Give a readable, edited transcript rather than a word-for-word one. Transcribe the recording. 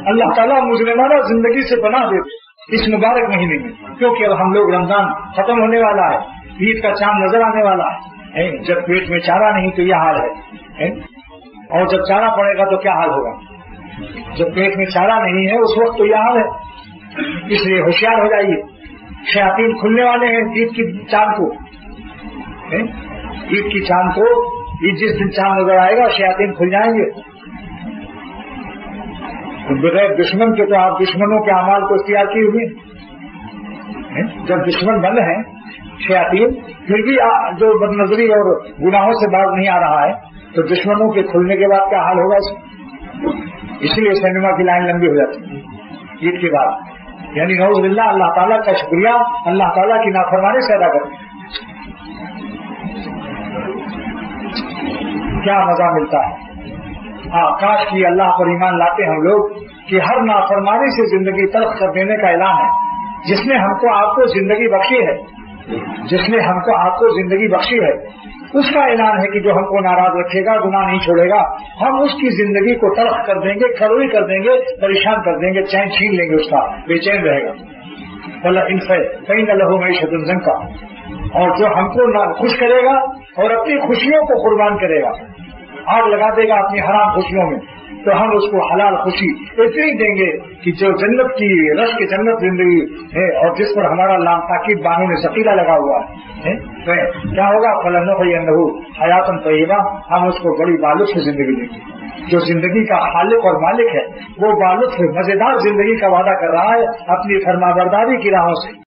اللہ تعالیٰ مجرمانہ زندگی سے پناہ دے اس مبارک مہینے میں، کیونکہ اب ہم لوگ رمضان ختم ہونے والا ہے، عید کا چاند نظر آنے والا ہے، جب پیٹ میں چارہ نہیں تو یہ حال ہے، اور جب چارہ پڑے گا تو کیا حال ہوگا؟ جب پیٹ میں چارہ نہیں ہے اس وقت تو یہ حال ہے۔ اس لیے ہوشیار ہو جائیے، شیاطین کھلنے والے ہیں عید کی چاند کو، عید کی چاند کو، عید جس دن چاند نظر آئے گا شیاطین کھل جائیں گے۔ بغیر دشمن کے تو آپ دشمنوں کے اعمال کو اختیار کی ہوئی، جب دشمن بند ہیں شیاطین، پھر بھی جو بد نظری اور گناہوں سے باز نہیں آ رہا ہے تو دشمنوں کے کھلنے کے بعد کیا حال ہوگا؟ اس لیے سینما کی لائن لمبی ہو جاتی ہے عید کے بعد، یعنی نعوذ باللہ اللہ تعالیٰ کا شکریہ اللہ تعالیٰ کی نافرمانی سے ادا کرتے ہیں۔ کیا مزہ ملتا ہے، کاش کی اللہ پر ایمان لاتے ہم لوگ کہ ہر نافرمانی سے زندگی تلخ کر دینے کا اعلان ہے۔ جس نے ہم کو آپ کو زندگی بخشی ہے، جس نے ہم کو آپ کو زندگی بخشی ہے، اس کا اعلان ہے کہ جو ہم کو ناراض رکھے گا، گناہ نہیں چھوڑے گا، ہم اس کی زندگی کو تلخ کر دیں گے، کڑوی کر دیں گے، پریشان کر دیں گے، چین چھین لیں گے، اس کا بے چین رہے گا۔ فَإِنَّ لَهُ مَعِيشَةً ضَنكًا، اور جو ہم کو خوش کرے گا اور اپنی خوشیوں کو قربان کرے گا، آگ لگا دے گا اپنی حرام خوشیوں میں، تو ہم اس کو حلال خوشی اتنی دیں گے کہ جو جنت کی رش کی جنت زندگی ہے اور جس پر ہمارا لام تاکید بانوں نے ثقیلہ لگا ہوا ہے، کیا ہوگا؟ فَلَنُحْيِيَنَّهُ حَيَاةً طَيِّبَةً، ہم اس کو بڑی بالطف سے زندگی دیں گے۔ جو زندگی کا خالق اور مالک ہے وہ بالطف مزیدار زندگی کا وعدہ کر رہا ہے اپنی فرمانبرداری کی راہوں سے۔